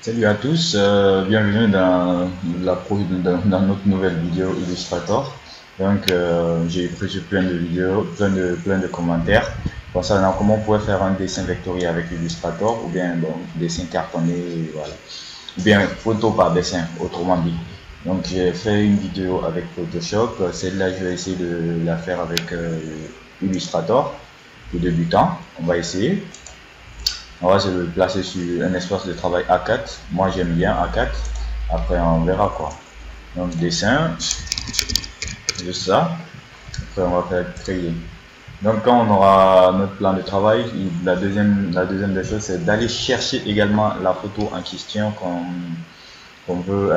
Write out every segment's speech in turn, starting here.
Salut à tous, bienvenue dans notre nouvelle vidéo Illustrator. Donc j'ai reçu plein de vidéos, plein de commentaires concernant comment on pourrait faire un dessin vectoriel avec Illustrator ou bien bon, dessin cartonné, voilà, ou bien photo par dessin, autrement dit. Donc j'ai fait une vidéo avec Photoshop, celle-là je vais essayer de la faire avec Illustrator pour débutants. On va essayer. On va se placer sur un espace de travail A4. Moi j'aime bien A4. Après on verra quoi. Donc dessin, juste ça. Après on va faire créer. Donc quand on aura notre plan de travail, la deuxième des choses c'est d'aller chercher également la photo en question qu'on veut,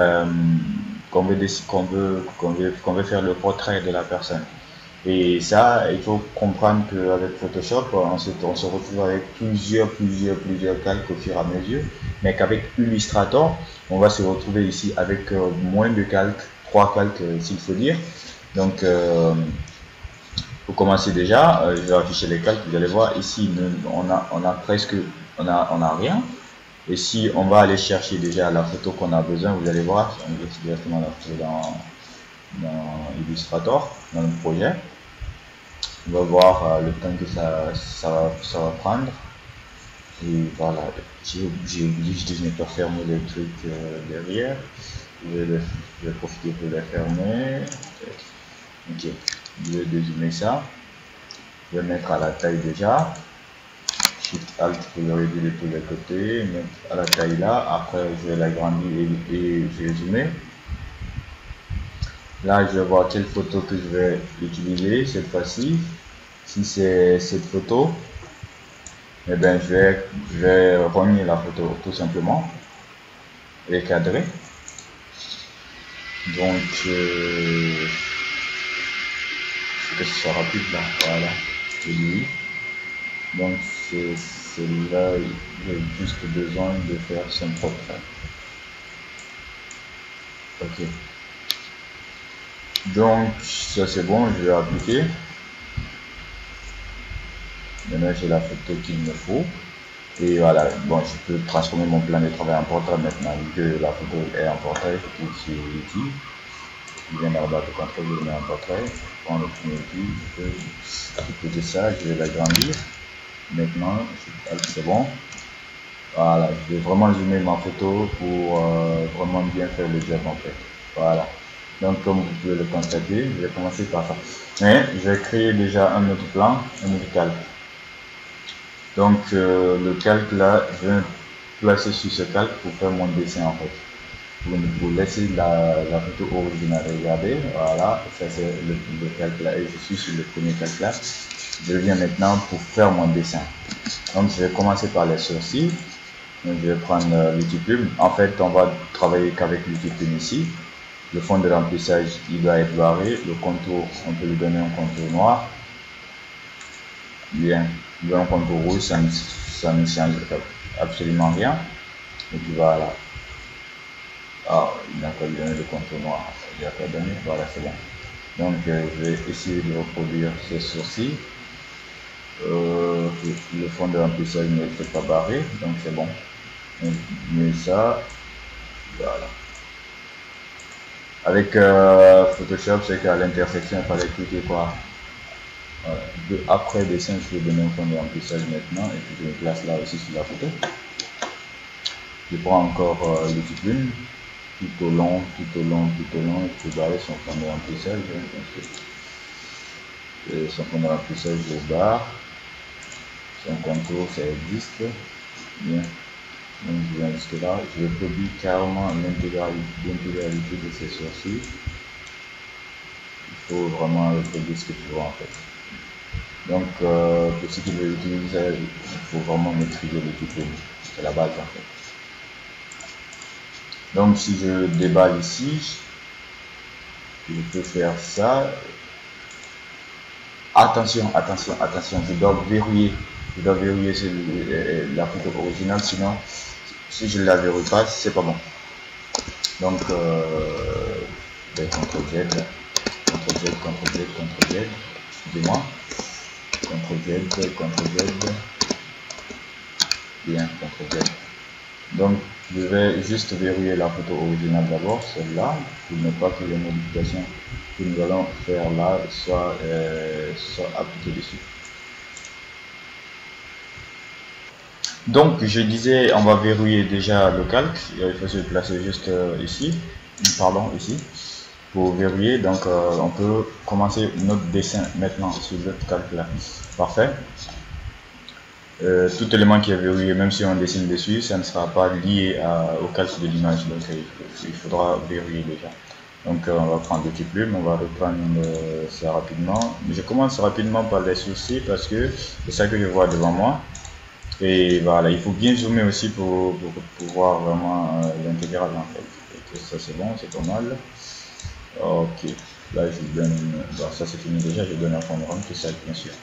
qu'on veut faire le portrait de la personne. Et ça, il faut comprendre qu'avec Photoshop, on se retrouve avec plusieurs calques au fur et à mesure, mais qu'avec Illustrator, on va se retrouver ici avec moins de calques, 3 calques s'il faut dire. Donc, pour commencer déjà, je vais afficher les calques, vous allez voir ici, on a rien. Et si on va aller chercher déjà la photo qu'on a besoin, vous allez voir, on va directement la photo dans Illustrator, dans le projet. On va voir le temps que ça va prendre. Et voilà, j'ai oublié, je n'ai pas fermé le truc derrière. Je vais profiter pour le fermer. Ok, je vais dézoomer ça. Je vais mettre à la taille déjà. Shift Alt pour le réduire de tous les côtés. Mettre à la taille là. Après, je vais l'agrandir et je vais zoomer. Là, je vais voir quelle photo que je vais utiliser cette fois-ci. Si c'est cette photo, eh bien, je vais rogner la photo tout simplement et cadrer. Donc, que ce soit rapide là, voilà, c'est lui. Donc, c'est là, j'ai juste besoin de faire son portrait. Ok. Donc, ça c'est bon, je vais appliquer. Maintenant, j'ai la photo qu'il me faut. Et voilà, bon, je peux transformer mon plan de travail en portrait maintenant, vu que la photo est en portrait. Je clique sur l'outil. Je viens dans la barre de contrôle, je le mets en portrait. Je prends le premier outil, je peux de ça, je vais l'agrandir. Maintenant, c'est bon. Voilà, je vais vraiment zoomer ma photo pour vraiment bien faire le job en fait. Voilà. Donc, comme vous pouvez le constater, je vais commencer par ça. Mais je vais créer déjà un autre plan, un autre calque. Donc le calque là, je vais placer sur ce calque pour faire mon dessin en fait. Pour laisser la photo originale, regardez, voilà, ça c'est le calque là et je suis sur le premier calque là. Je viens maintenant pour faire mon dessin. Donc je vais commencer par les sourcils. Donc je vais prendre l'outil plume. En fait, on va travailler qu'avec l'outil plume ici. Le fond de remplissage, il doit être barré. Le contour, on peut lui donner un contour noir. Bien, un contour rouge, ça ne change absolument rien. Et puis voilà. Ah, il n'a pas donné le contour noir. Il n'a pas donné, voilà, c'est bon. Donc, je vais essayer de reproduire ce sourcil. Le fond de remplissage ne fait pas barré, donc c'est bon. Mais ça, voilà. Avec Photoshop, c'est qu'à l'intersection, il fallait cliquer quoi. Voilà. Après dessin, je vais donner un fond de remplissage maintenant et puis je le place là aussi sur la photo. Je prends encore l'outil plume tout au long, je peux barrer son fond de remplissage. Son fond de remplissage, je le barre. Son contour, ça existe. Bien. Donc je viens jusque là. Je reproduis carrément l'intégralité de ces sourcils. Il faut vraiment reproduire ce que tu vois en fait. Donc, pour ceux qui veulent utiliser ça, il faut vraiment maîtriser l'outil plume. C'est la base en fait. Donc, si je déballe ici, je peux faire ça. Attention, je dois verrouiller la photo originale, sinon, si je ne la verrouille pas, c'est pas bon. Donc, CTRL Z, excusez-moi. CTRL Z, bien, CTRL Z. Donc je vais juste verrouiller la photo originale d'abord, celle-là, pour ne pas que les modifications que nous allons faire là soient appliquées dessus. Donc je disais, on va verrouiller déjà le calque. Il faut se placer juste ici, pardon, ici, pour verrouiller. Donc on peut commencer notre dessin maintenant sur notre calque là. Parfait. Tout élément qui est verrouillé, même si on dessine dessus, ça ne sera pas lié au calque de l'image. Donc il faudra verrouiller déjà. Donc on va prendre le petit plume, on va reprendre ça rapidement. Je commence rapidement par les sourcils parce que c'est ça que je vois devant moi. Et voilà, il faut bien zoomer aussi pour voir vraiment l'intégrale en fait. Ça c'est bon, c'est pas mal. Ok, là je donne, bon, ça c'est fini déjà, je donne un fond de rame, tout ça bien sûr.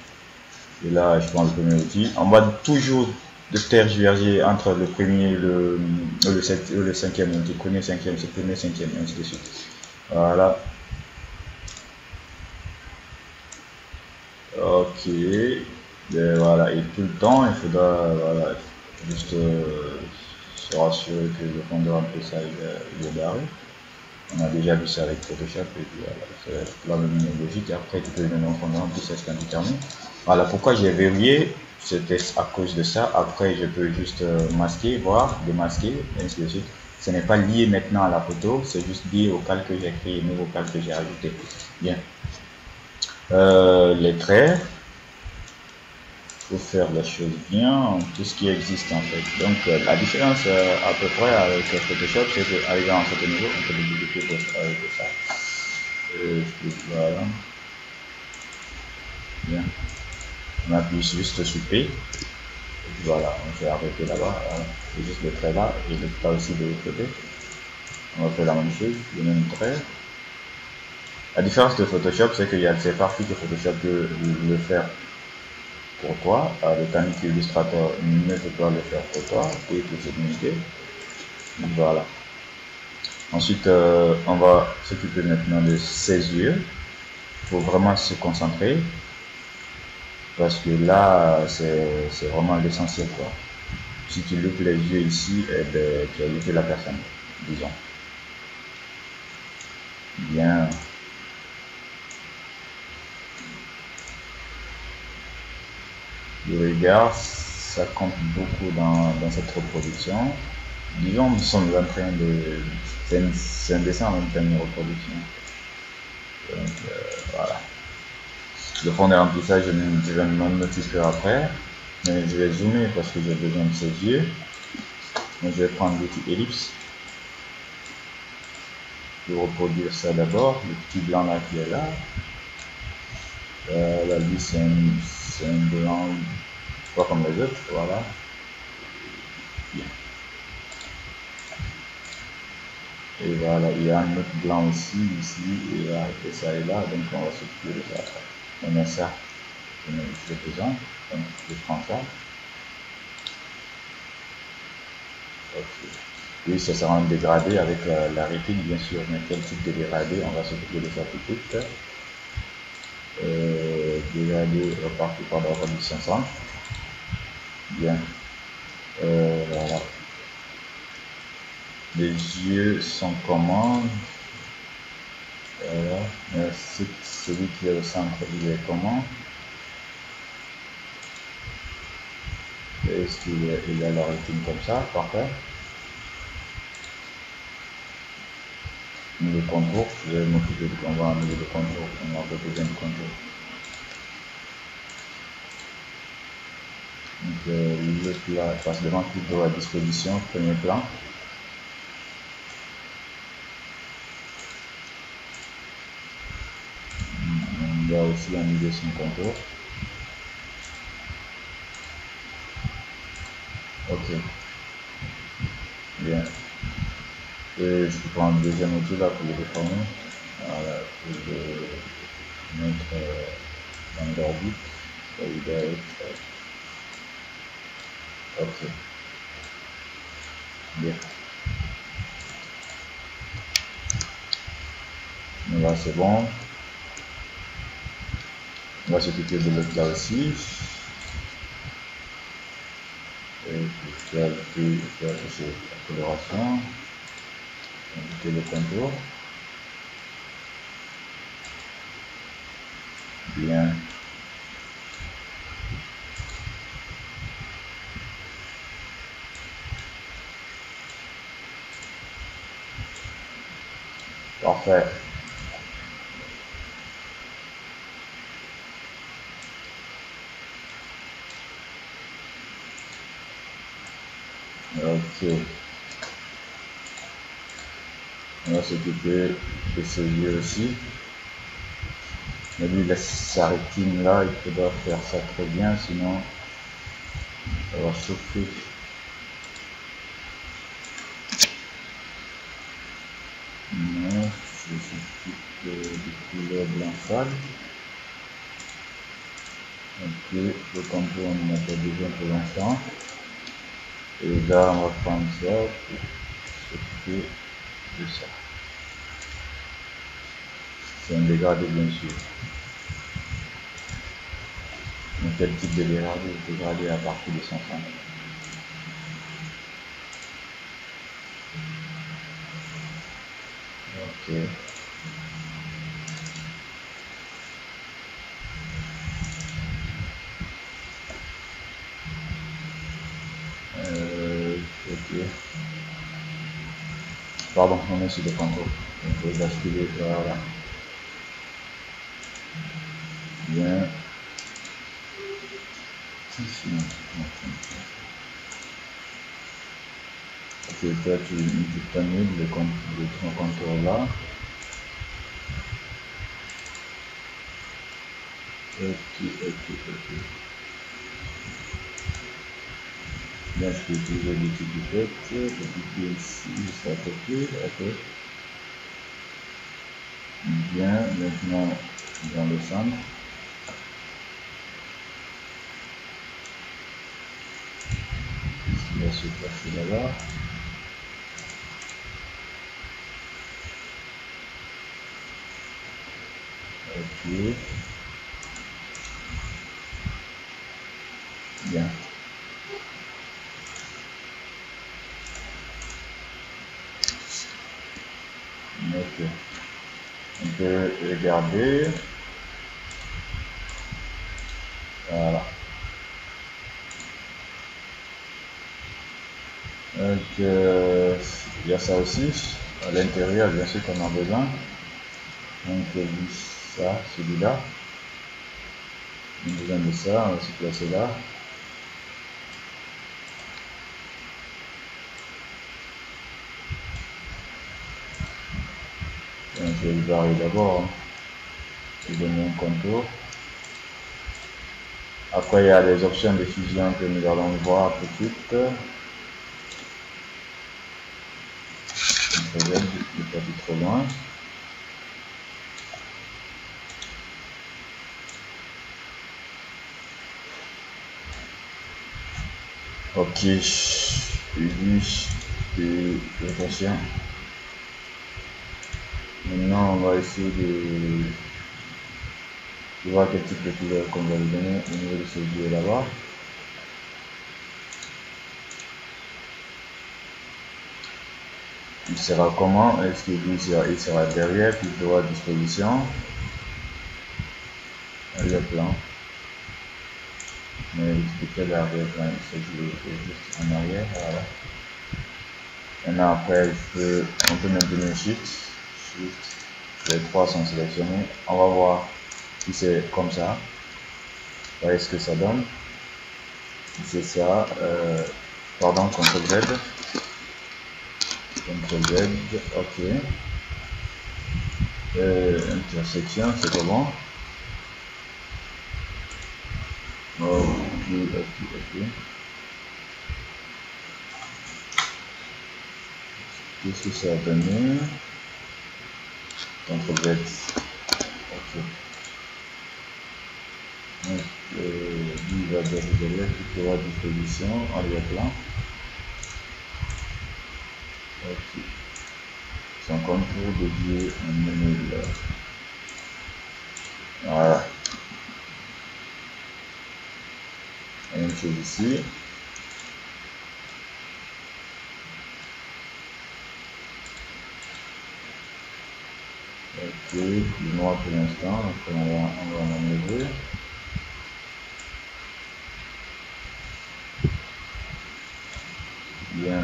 Et là je prends le premier outil. On va toujours de tergiverser entre le premier et le cinquième outil. Premier, cinquième, c'est premier, cinquième, ainsi de suite. Voilà. Ok. Et voilà, et tout le temps, il faudra voilà, juste se rassurer que le fond de remplissage il est barré. On a déjà vu ça avec Photoshop et puis voilà, c'est la même logique. Après, tu peux donner un fond de remplissage quand tu termines. Voilà pourquoi j'ai verrouillé, c'était à cause de ça. Après, je peux juste masquer, voir, démasquer, ainsi de suite. Ce n'est pas lié maintenant à la photo, c'est juste lié au calque que j'ai créé, nouveau calque que j'ai ajouté. Bien. Les traits. Faut faire les choses bien, tout ce qui existe en fait. Donc la différence à peu près avec Photoshop, c'est qu'arrivé à un certain niveau, on peut développer avec ça. Voilà. Bien. On appuie juste sur P. Et puis voilà, on fait arrêter là-bas. C'est juste le trait là et le trait aussi de l'autre côté. On va faire la même chose, le même trait. La différence de Photoshop, c'est qu'il y a ces parties que Photoshop peut le faire pour toi, le tandis que l'illustrateur ne peut pas le faire pour toi et pour cette unité. Voilà. Ensuite, on va s'occuper maintenant de ses yeux. Il faut vraiment se concentrer parce que là, c'est vraiment l'essentiel. Si tu loupes les yeux ici, eh ben, tu as loupé la personne, disons. Bien. Le regard, ça compte beaucoup dans cette reproduction. Disons, nous sommes en train de... C'est un dessin en même temps une reproduction. Donc, voilà. Le fond de remplissage, je vais m'en occuper après. Mais je vais zoomer parce que j'ai besoin de ses yeux. Donc, je vais prendre l'outil ellipse. Pour reproduire ça d'abord. Le petit blanc là qui est là. Là, lui, c'est un blanc pas comme les autres. Voilà. Bien. Et voilà, il y a un autre blanc aussi, ici, et là, et ça et là, donc on va s'occuper de ça. On met ça, on met le pesant, donc je prends ça. Okay. Oui, ça sera un dégradé avec la rétine, bien sûr, mais quel type de dégradé, on va s'occuper de ça tout de suite. Dégradé reparti par la reduction 500. Bien. Voilà. Les yeux sont comment? Voilà. Celui qui est au centre, il est comment? Est-ce qu'il a la rétine comme ça? Parfait. Le contour, je vais m'occuper du contour, on va enlever le contour, on a besoin du contour. Donc le plat passe devant plutôt à disposition, premier plan. On va aussi annuler son contour. Ok. Bien. Et je prends le deuxième outil là pour le déformer. Voilà, pour le mettre dans l'orbite. Il doit être. Ok. Bien. Là c'est bon. On va s'occuper de l'autre là aussi. Et puis Je vais afficher la coloration, ajouter le contour. Bien. Parfait. Ok. On va s'occuper de ce lieu aussi. Mais lui, sa rétine là, il faudra faire ça très bien, sinon ça va chauffer. Non, je s'occupe de couleur blanc pâle. Ok, le contour on n'a pas besoin pour l'instant. Et là, on va prendre ça pour s'occuper de ça. C'est un dégradé bien sûr. Donc quel type de dégradé? Dégradé à partir de 150. Ok. Ok. Pardon, on est sur le contour. On peut basculer, voilà. Bien. Ok, toi tu t'annules ton contour là. Ok. Là, je peux utiliser l'étiquette, je peux cliquer ici, juste à côté, ok. Bien, maintenant dans le centre. Il va se placer là-bas. Ok. Bien. Ok. On peut regarder. Voilà. Donc, il y a ça aussi. À l'intérieur, bien sûr qu'on a besoin. Donc, ça, celui-là. On a besoin de ça, on va se placer là. Donc, je vais le barrer d'abord. Je vais donner un contour. Après, il y a des options de fusion que nous allons voir tout de suite. Je vais pas trop loin. Ok, et attention. Maintenant, on va essayer de voir quel type de couleur qu'on va lui donner au niveau de ce lieu là-bas. Il sera comment? Est-ce qu'il sera derrière, plutôt à disposition? Arrière-plan. Mais quel arrière-plan? Il s'agit juste en arrière, voilà. Maintenant après, on peut maintenir Shift. Les trois sont sélectionnés. On va voir si c'est comme ça. Voyez ce que ça donne. Si c'est ça, pardon, CTRL Z. CTRL Z, ok. Intersection, c'est comment? Ok. Qu'est-ce que ça a donné? CTRL Z. Ok. Donc, lui va derrière, plutôt à disposition, arrière-plan. Ok. Son contour dédié en menue. Voilà. La même chose ici. Ok, plus noir pour l'instant, après on va enlever. Bien.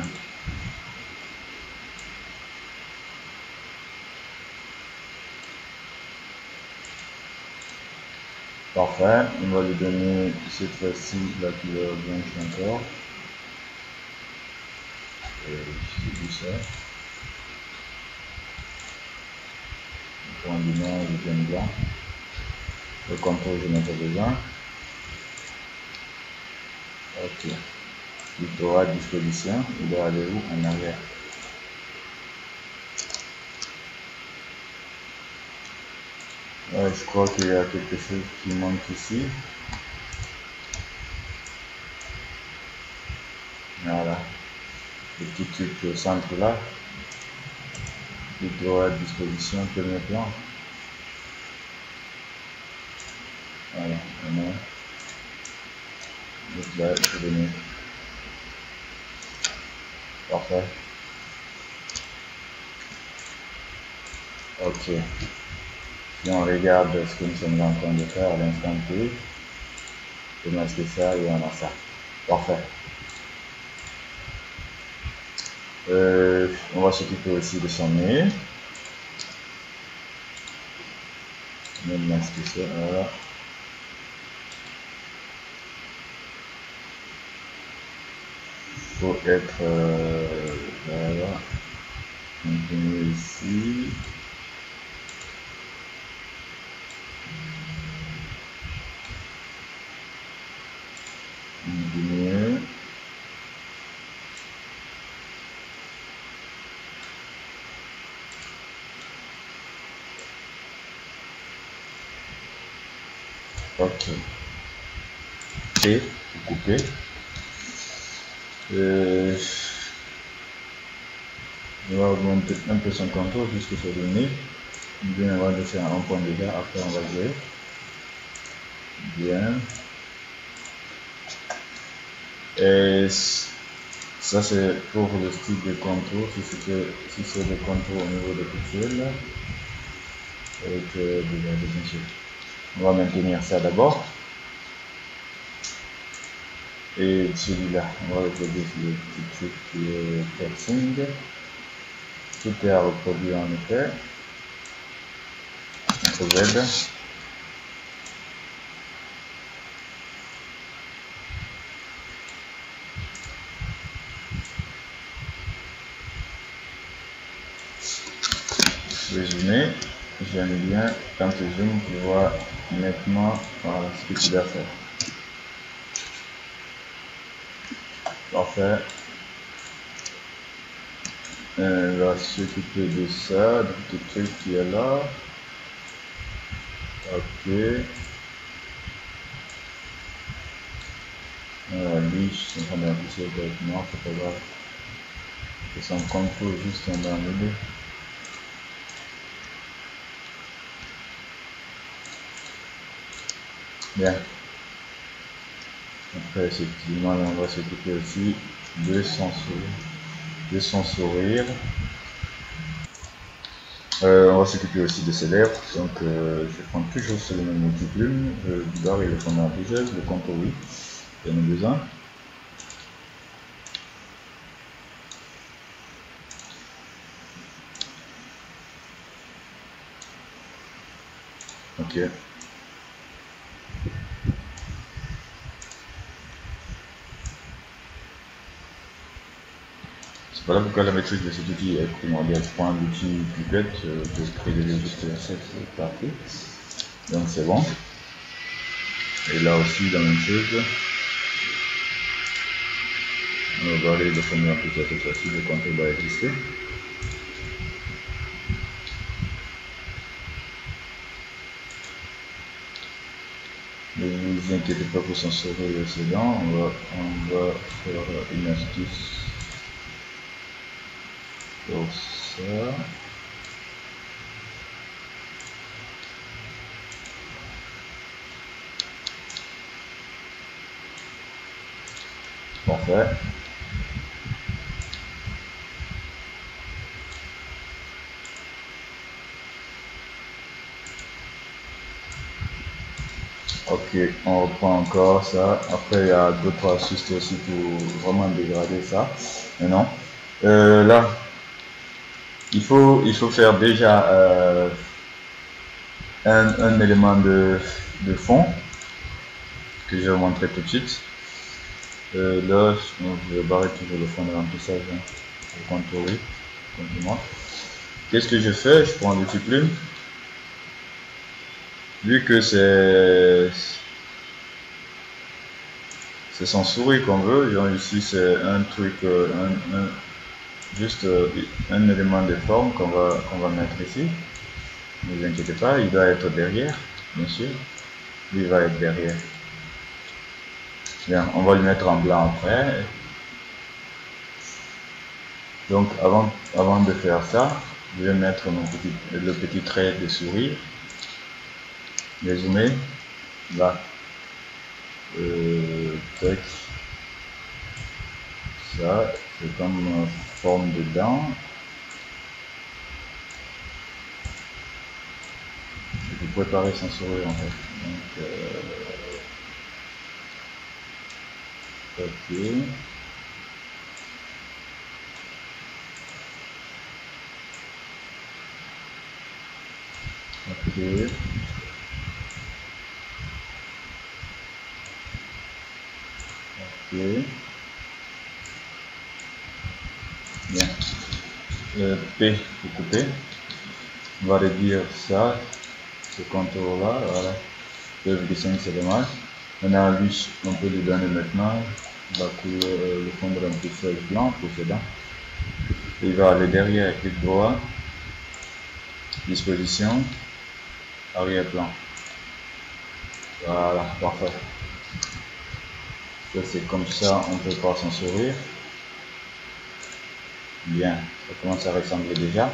Parfait, on va lui donner cette fois-ci la couleur blanche encore. C'est tout ça. Pour un dimanche, j'aime bien. Le contour, je n'ai pas besoin. Ok. Il aura à disposition. Il doit aller où? En arrière. Ouais, je crois qu'il y a quelque chose qui manque ici. Voilà. Le petit truc au centre là. Il doit à disposition, premier plan. Voilà. On a. Donc là, je vais venir. Parfait. Ok. Si on regarde ce que nous sommes en train de faire à l'instant T, je vais masquer ça et on a ça. Parfait. On va s'occuper aussi de son nez. On va masquer ça. Voilà. Il faut être voilà. Continuer ici. Continuer. Ok. Et couper. On va augmenter un peu son contour jusqu'à ce donné. Bien, on va le faire un point de là, après on va jouer. Bien. Et ça c'est pour le style de contour, si c'est le contour au niveau de pixels. Avec bien sûr. On va maintenir ça d'abord. Et celui-là, on va reproduire le petit truc qui est piercing. Tout est à reproduire en effet. Z. Résumé, j'aime bien quand tu zoomes, tu vois nettement voilà, ce que tu dois faire. Parfait. On va s'occuper de ça, de tout le truc qui est là. Ok. Lui, je suis en train d'afficher directement, c'est pas grave. C'est son contour juste en bas milieu. Bien. Après, effectivement, on va s'occuper aussi de son sourire. On va s'occuper aussi de ses lèvres. Donc, je vais prendre toujours sur le même multiplume. Le bord et le fondant rouge, le contour, oui. Il y en a besoin. Ok. Voilà pourquoi la maîtrise de cet outil est primordiale. Je prends l'outil pipette, je crée des juste c'est parti. Donc c'est bon. Et là aussi la même chose. On va aller de premier en plus cette fois-ci, le contour va exister. Ne vous inquiétez pas pour son sourire excellent, on va faire une astuce pour ça. Parfait. Ok, on reprend encore ça. Après, il y a d'autres astuces aussi pour vraiment dégrader ça. Mais non. Là, il faut faire déjà un élément de fond que je vais vous montrer tout de suite. Là, je vais barrer toujours le fond de remplissage hein, pour contourer. Qu'est-ce que je fais? Je prends l'outil plume. Vu que c'est sans souris qu'on veut, genre ici c'est un truc, juste un élément de forme qu'on va mettre ici. Ne vous inquiétez pas, il doit être derrière, bien sûr. Il va être derrière. Bien, on va le mettre en blanc après. Donc avant de faire ça, je vais mettre le petit trait de souris. Les zoomer. Là. Tac. Ça, c'est comme forme de dent. Je peux préparer sans sourire en fait. Donc, ok. Ok. Ok. Bien. P pour couper. On va réduire ça, ce contour là, voilà. Le dessin c'est dommage. Maintenant lui, on peut lui donner maintenant la couleur, le fond de remplissage blanc précédent. Il va aller derrière, clic droit, disposition, arrière-plan. Voilà, parfait. Ça c'est comme ça, on peut pas s'en sourire. Bien, ça commence à ressembler déjà.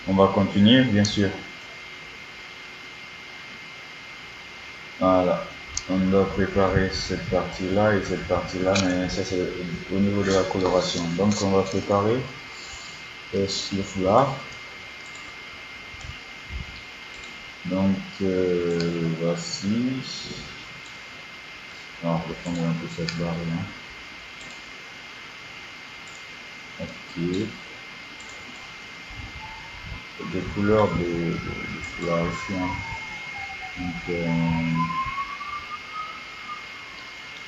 On va continuer, bien sûr. Voilà, on doit préparer cette partie-là et cette partie-là, mais ça c'est au niveau de la coloration. Donc on va préparer le foulard. Donc voici. Alors, je vais prendre un peu cette barre là. Ok. Des couleurs de foulard ici. Hein. Donc,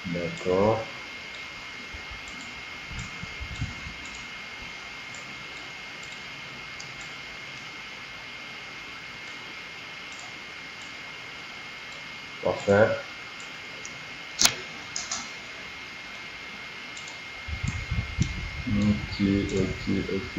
d'accord. Parfait. Ok. Ok.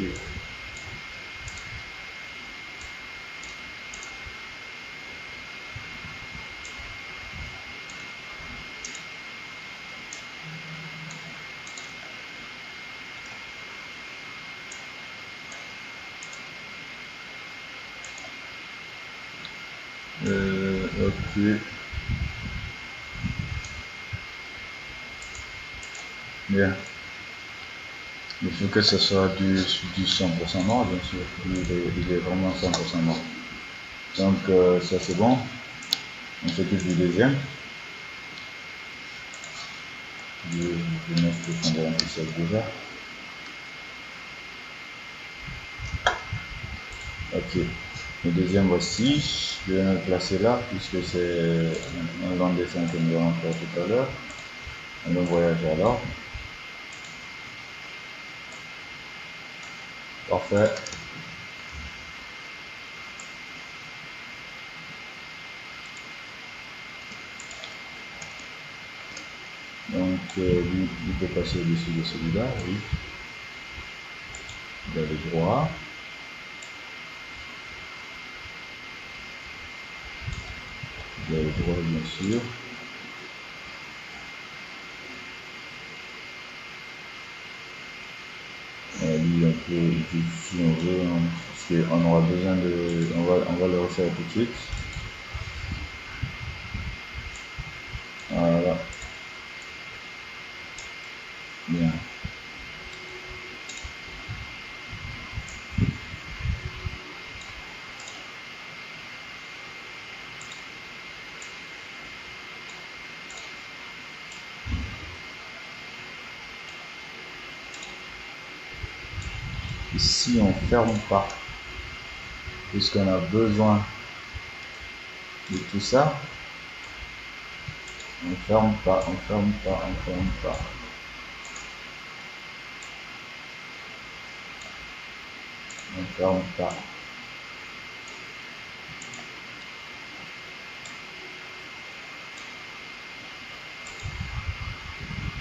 Bien. Il faut que ce soit du 100% noir, bien sûr. Il est vraiment 100% noir. Donc, ça c'est bon. On s'occupe du deuxième. Je vais mettre le fond de remplissage déjà. Ok. Le deuxième voici. Je vais le placer là, puisque c'est un long dessin que nous allons faire tout à l'heure. Un long voyage alors. Parfait. Donc, lui, il peut passer au-dessus de celui-là, oui. Vous avez droit. Vous avez droit, bien sûr. Lui, on peut, si on veut, hein, parce qu'on aura besoin de. On va le refaire tout de suite. Voilà. Bien. Ici on ferme pas, puisqu'on a besoin de tout ça. On ferme pas, on ferme pas, on ferme pas. On ferme pas.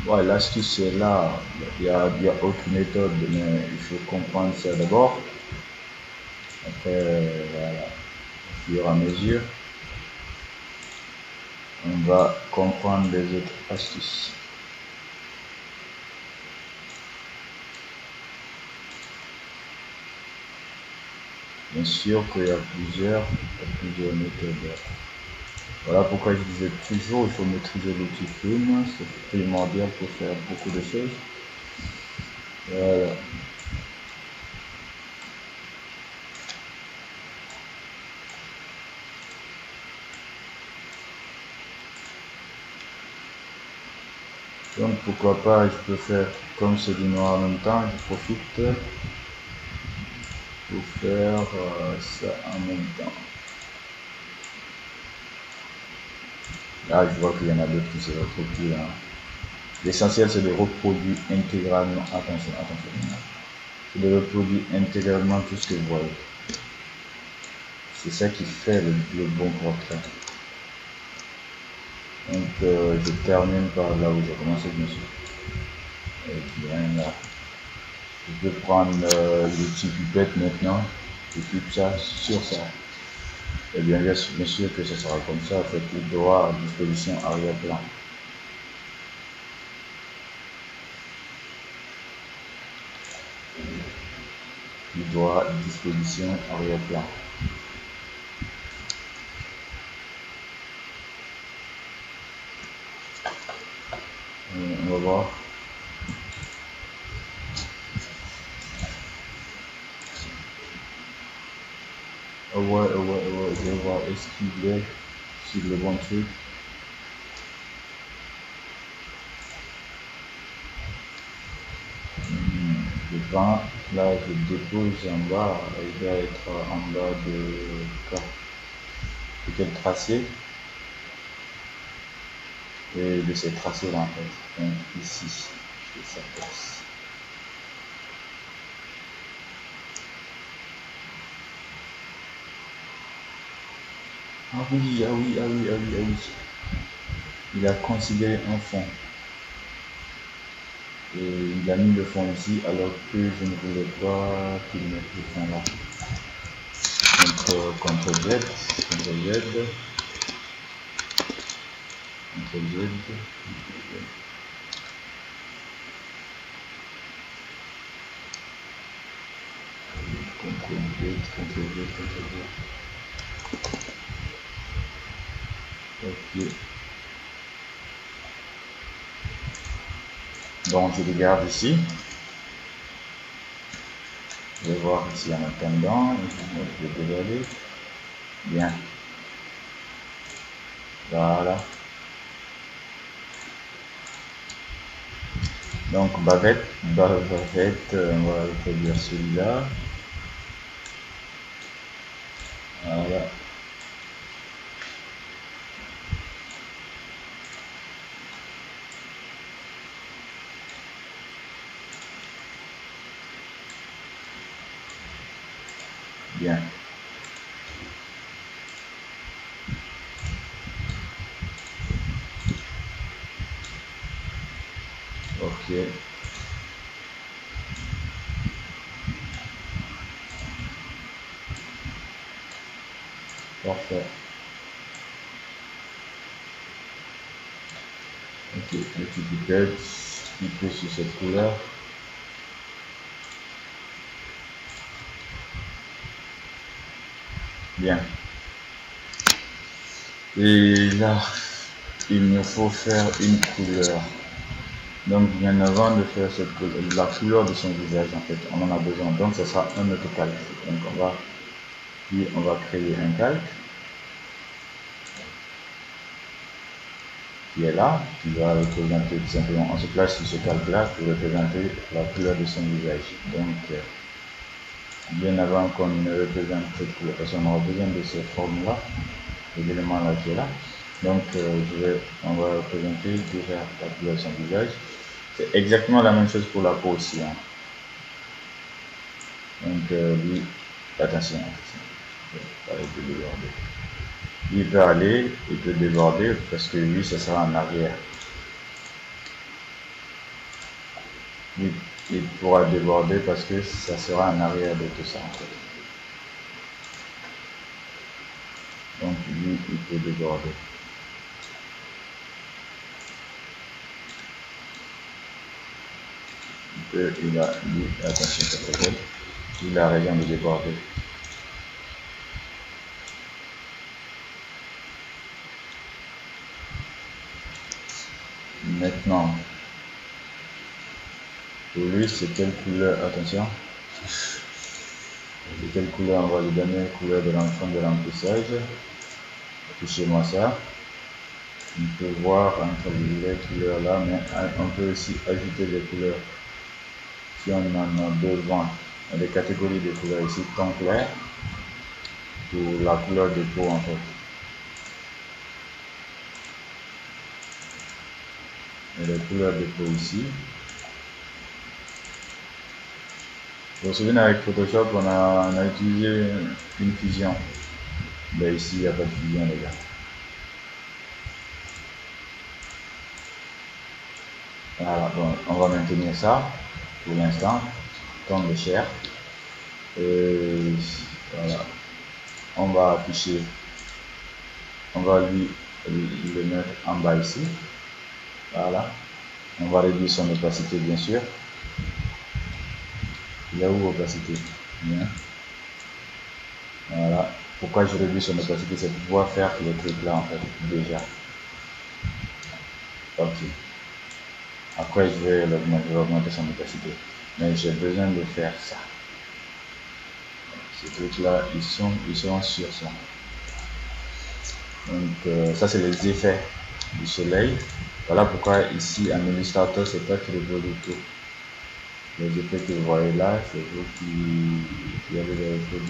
Ouais, l'astuce est là. Il y a autre méthode, mais il faut comprendre ça d'abord. Après, voilà, au fur et à mesure, on va comprendre les autres astuces. Bien sûr qu'il y a plusieurs méthodes. Voilà pourquoi je disais toujours, il faut maîtriser l'outil film, c'est primordial pour faire beaucoup de choses. Voilà. Donc pourquoi pas, je peux faire comme c'est du noir en même temps, je profite pour faire ça en même temps. Là, je vois qu'il y en a d'autres qui se retrouvent là. L'essentiel, c'est de reproduire intégralement. Attention, attention. C'est de reproduire intégralement tout ce que vous voyez. C'est ça qui fait le bon portrait. Donc, je termine par là où j'ai commencé, bien sûr. Et bien là. Je peux prendre l'outil pipette maintenant. Je clique ça sur ça. Et bien sûr que ce sera comme ça, fait tout droit à disposition arrière-plan. Tout droit à disposition arrière-plan. On va voir. Ouais, je vais voir est-ce qu'il est sur le bon truc. Le pain, là je dépose en bas, il doit être en bas de quel tracé et de ces tracés là en fait. Donc ici, je fais ça place. Ah oui, ah oui, ah oui, ah oui, ah oui. Il a considéré un fond. Et il a mis le fond ici alors que je ne voulais pas qu'il mette le fond là. Donc CTRL Z, CTRL Z, CTRL Z. CTRL Z, CTRL Z. Ok. Donc je regarde ici. Je vais voir ici en attendant. Je vais dévaler. Bien. Voilà. Donc bavette, on va reproduire celui-là. Voilà. Bien. Ok. Parfait. Ok, le petit pipette, cliquez sur cette couleur. Bien. Et là, il me faut faire une couleur. Donc, bien avant de faire cette couleur, la couleur de son visage, en fait, on en a besoin. Donc, ce sera un autre calque. Donc, on va créer un calque qui est là, qui va représenter tout simplement. On se place sur ce calque-là pour représenter la couleur de son visage. Donc, bien avant qu'on ne représente cette couleur, parce qu'on aura besoin de ces formes-là, les éléments-là qui est là. Donc, on va représenter déjà la couleur de son visage. C'est exactement la même chose pour la peau aussi. Hein. Donc, lui, attention, il peut aller, il peut déborder parce que lui, ça sera en arrière. Il pourra déborder parce que ça sera en arrière de tout ça en fait. Donc lui, il peut déborder. Il a, lui, attention, il a raison de déborder. Maintenant, pour lui, c'est quelle couleur? Attention. De quelle couleur on va lui donner? Couleur de l'enfant de remplissage. Affichez-moi ça. On peut voir entre les couleurs là, mais on peut aussi ajouter des couleurs si on en a besoin. Il y a des catégories de couleurs ici, ton clair pour la couleur de peau en fait. Et les couleurs de peau ici. Vous vous souvenez avec Photoshop, on a utilisé une fusion. Ben ici, il n'y a pas de fusion les gars. Voilà, bon, on va maintenir ça pour l'instant, ton de chair. Et voilà, on va afficher, on va lui le mettre en bas ici. Voilà, on va réduire son opacité bien sûr. Il est où opacité? Bien. Voilà. Pourquoi je réduis son opacité? C'est pour pouvoir faire les trucs là en fait, déjà. Ok. Après, je vais augmenter son opacité. Mais j'ai besoin de faire ça. Ces trucs-là, ils sont sur ça. Donc, ça, c'est les effets du soleil. Voilà pourquoi ici, en Illustrator, c'est pas très beau du tout. Les effets que vous voyez là, c'est vous qui avez les effets.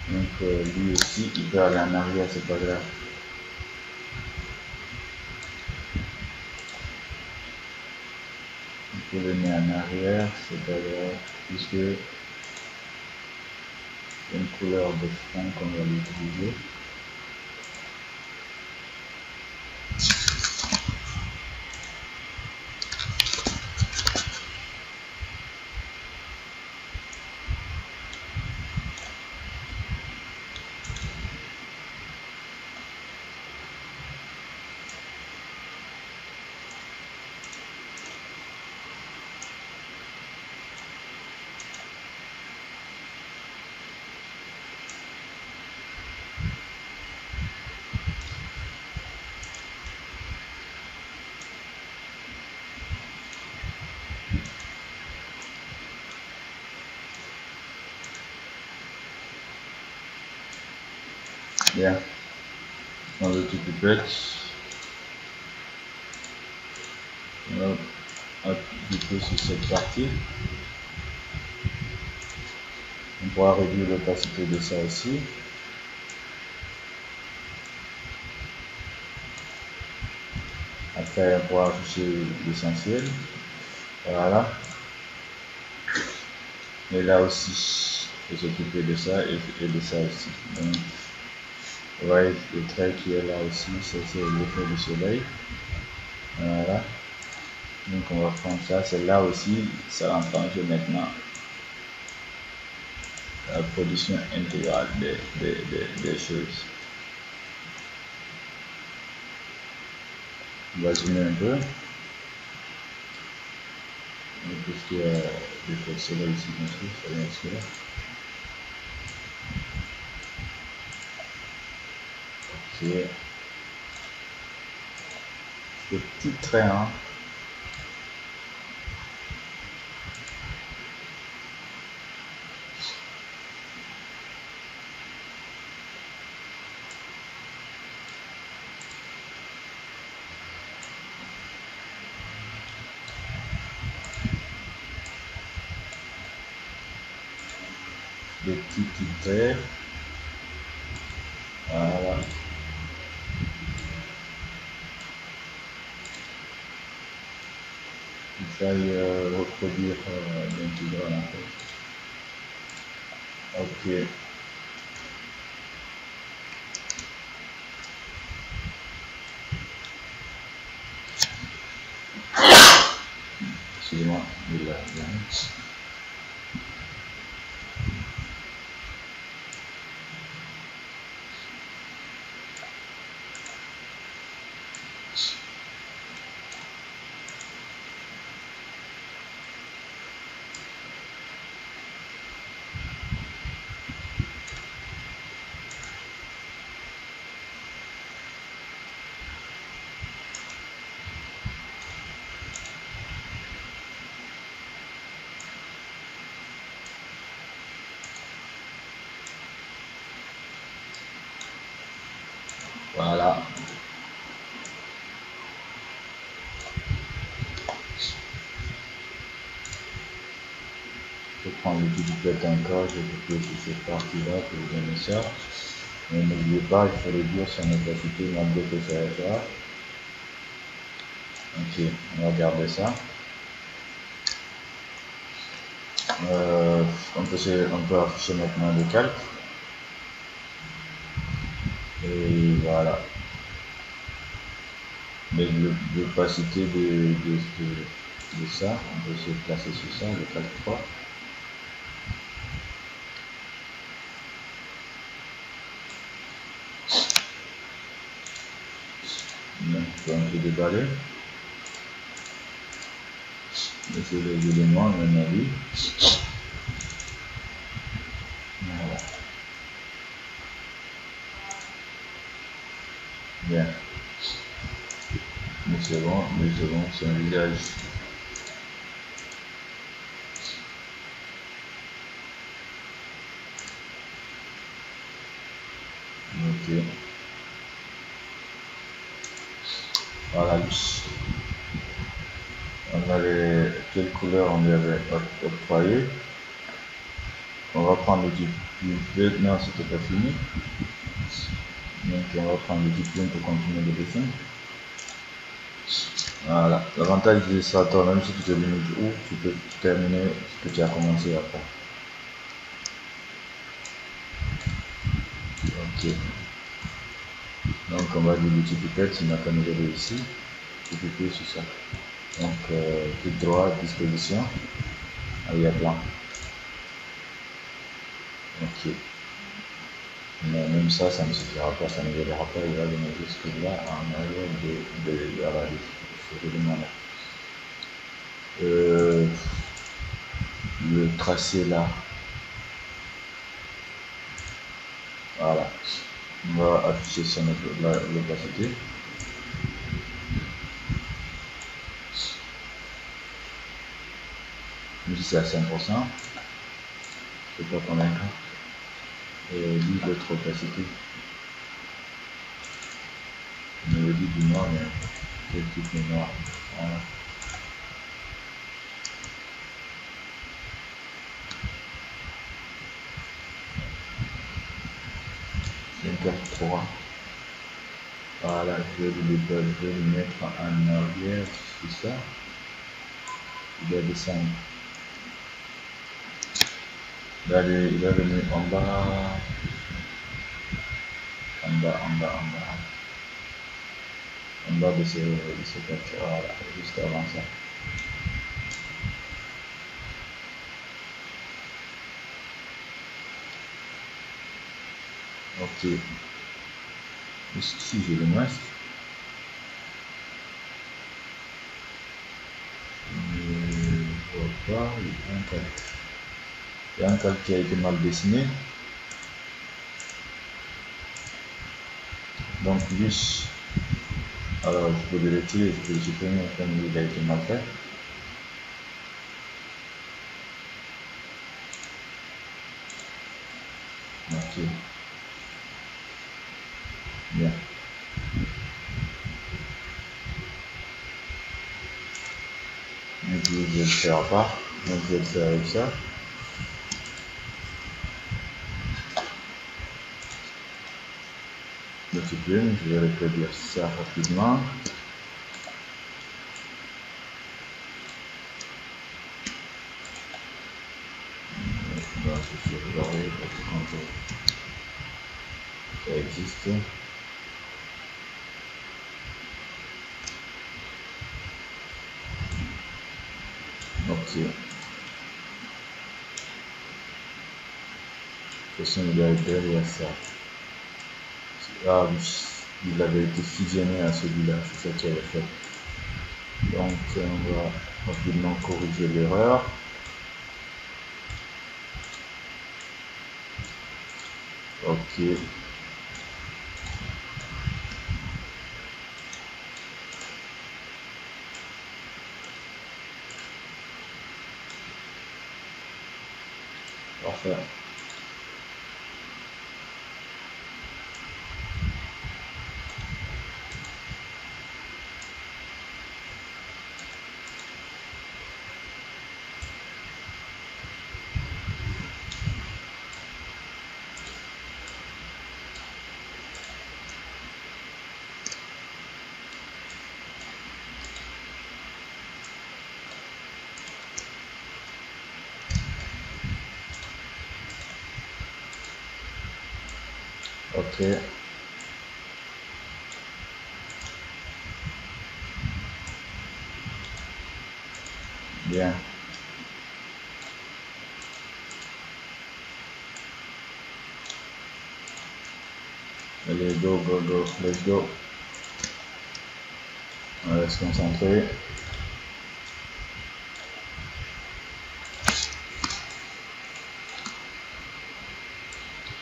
Donc, lui aussi, il peut aller en arrière, c'est pas grave. Il peut venir en arrière, c'est pas grave, puisque c'est une couleur de fond qu'on va l'utiliser. Bien, on le tout pipette. On va appliquer sur cette partie. On pourra réduire l'opacité de ça aussi. Après, on pourra afficher l'essentiel. Voilà. Et là aussi, il faut s'occuper de ça et de ça aussi. Donc, vous voyez le trait qui est là aussi, c'est l'effet du soleil. Voilà. Donc on va prendre ça, c'est là aussi, ça entre en jeu maintenant. La production intégrale des choses. On va zoomer un peu. Puisqu'il y a l'effet de soleil ici, bien sûr, ça vient de là. Ok. Le petit trait, hein. des petits critères. Voilà. Il faille reproduire l'intégrale en fait. Ok. Excusez-moi, il a bien. Voilà. Je prends le duplicate encore, je copier sur cette partie-là pour vous donner ça. Mais n'oubliez pas, il faut le dire sur notre opacité malgré que ça va faire. Ok, on va garder ça. On peut afficher maintenant le calque. Et voilà. Mais l'opacité de ça, on peut se placer sur ça, le calque 3. Donc, on peut un peu déballer. Et c'est les éléments, on a vu. Voilà. Bien. Mais c'est bon, c'est un visage. Ok. Voilà. On a quelles couleurs on lui avait octroyé. On va prendre le duplicate. Non, c'était pas fini. Donc on va prendre le duplicate pour continuer le dessin. Voilà. L'avantage de Illustrator, même si tu te limites où, tu peux terminer ce que tu as commencé après. Ok. Donc on va dire le duplicate, c'est notre numéro ici. Tu peux cliquer sur ça. Donc clic droit, disposition, arrière-plan. Ok. Mais même ça, ça ne suffira pas, ça ne verra pas, il va venir jusque là en arrière de cet élément-là. Le tracé là. Voilà. On va afficher sur l'opacité. Même si c'est à 5%, c'est pas convaincant. Et lui, l'autre opacité. On me dit du noir, mais quel type de noir. Voilà. 3. Voilà, je vais le mettre en arrière, c'est ça. Il doit descendre. Il va venir en bas. En bas de ce capture. Voilà, juste avant ça. Ok. Ici, j'ai le masque. Il y a un calque qui a été mal dessiné. Donc, juste, alors je peux le retirer, je peux le supprimer comme il a été mal fait. Ok. Bien. Donc, je vais le faire à part. Donc, je vais le faire avec ça. discipline. Je vais reproduire ça rapidement. On va se sauvegarder parce que ça existe. Ok. Question égalitaire, il y a ça. Ah oui, il avait été fusionné à celui-là, c'est ça qui avait fait. Donc on va rapidement corriger l'erreur. Ok. Parfait. Ok. Bien. Allez, go, go, go, let's go. On va se concentrer.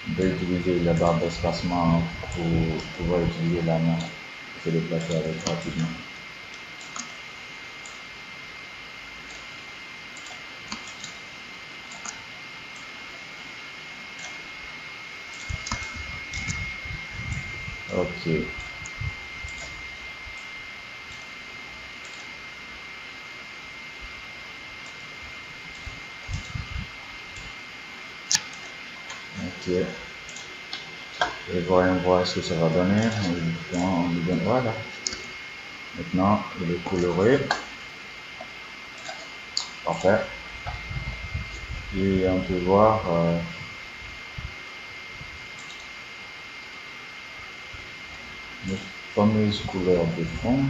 On peut utiliser la barre d'espacement pour pouvoir utiliser la main pour se déplacer avec rapidement. Ok. Ok. Et voyons voir ce que ça va donner. On lui donne, voilà. Maintenant, il est coloré. Parfait. Et on peut voir nos fameuses couleurs de fond.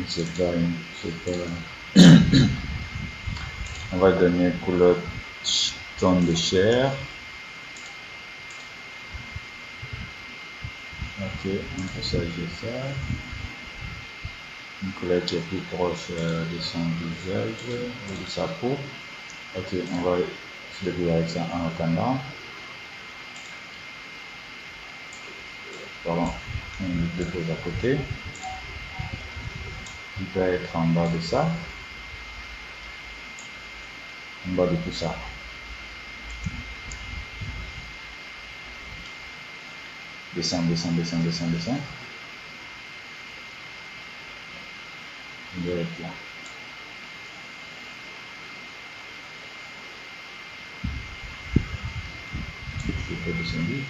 C'est pas... On va donner couleur ton de chair. Ok, on peut changer ça. Une couleur qui est plus proche de son visage ou de sa peau. Ok, on va se débrouiller avec ça en attendant. Pardon, on le dépose à côté. Il peut être en bas de ça. En bas de tout ça. Descend, descend, descend, descend, descend. Il doit être là. Je peux descendre.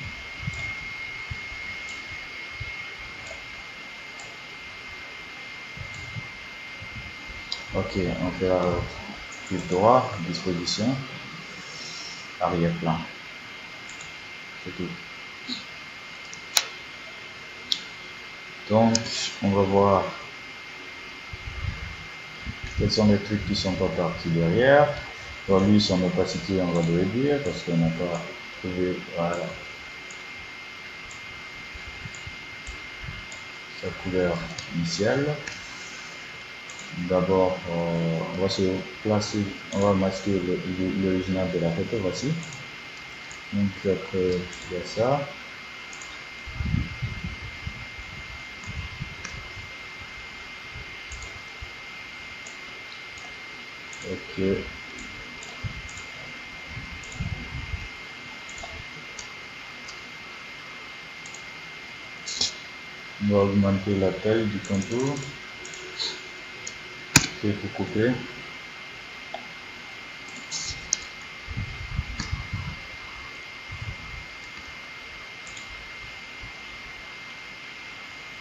Ok, on fait clic droit, disposition, arrière-plan. C'est tout. Donc, on va voir quels sont les trucs qui sont pas partis derrière. Pour lui, son opacité, on va le réduire parce qu'on n'a pas trouvé, voilà, sa couleur initiale. D'abord, on va se placer, on va masquer l'original de la photo, voici. Donc après, il y a ça. Ok. On va augmenter la taille du contour. profiter pour couper.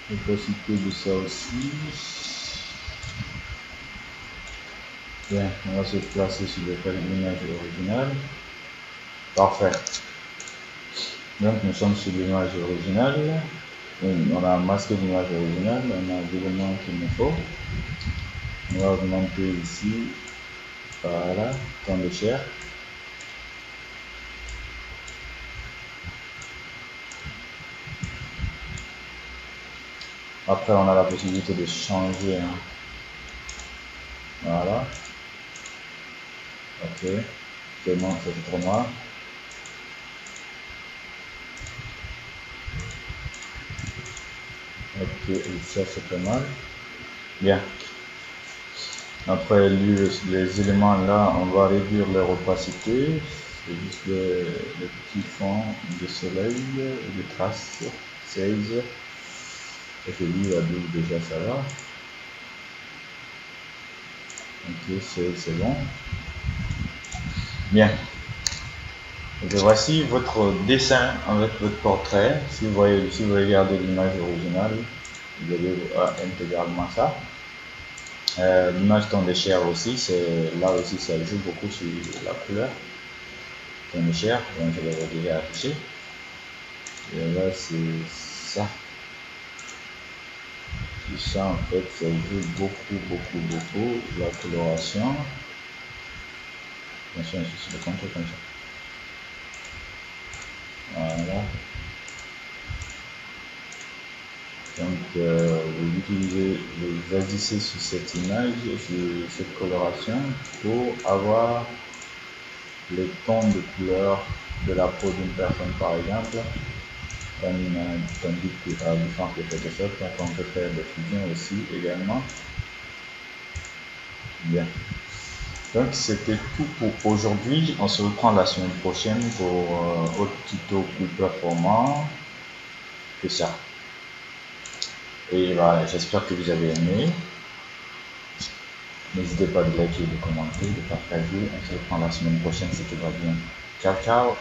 L'opacité de ça aussi. Bien, on va se placer sur l'image originale. Parfait. Donc nous sommes sur l'image originale. On a masqué l'image originale, on a l'élément qu'il nous faut. On va augmenter ici, voilà, temps de chair. Après on a la possibilité de changer, hein. Voilà, ok, c'est bon, c'est trop noir. Ok, et ça c'est pas mal. Bien. Après les éléments là, on va réduire leur opacité. C'est juste les petits fonds de soleil, de traces, 16. Et je dis à 12 déjà ça va. Ok, c'est bon. Bien. Et voici votre dessin avec votre portrait. Si vous regardez l'image originale, vous avez intégralement ça. L'image temps de chair aussi, là aussi ça joue beaucoup sur la couleur. Temps de chair, donc je l'avais déjà affiché. Et là c'est ça. Et ça en fait, ça joue beaucoup la coloration. Attention, ici le contour comme ça. Voilà. Donc vous utilisez, vous agissez sur cette image, sur cette coloration pour avoir les tons de couleur de la peau d'une personne par exemple. Tandis qu'à la différence de Photoshop, on peut faire des fusions aussi également. Bien. Donc c'était tout pour aujourd'hui. On se reprend la semaine prochaine pour autre tuto plus performant que ça. Et voilà, j'espère que vous avez aimé. N'hésitez pas de liker, de commenter, de partager. On se reprend la semaine prochaine si tout va bien. Ciao, ciao!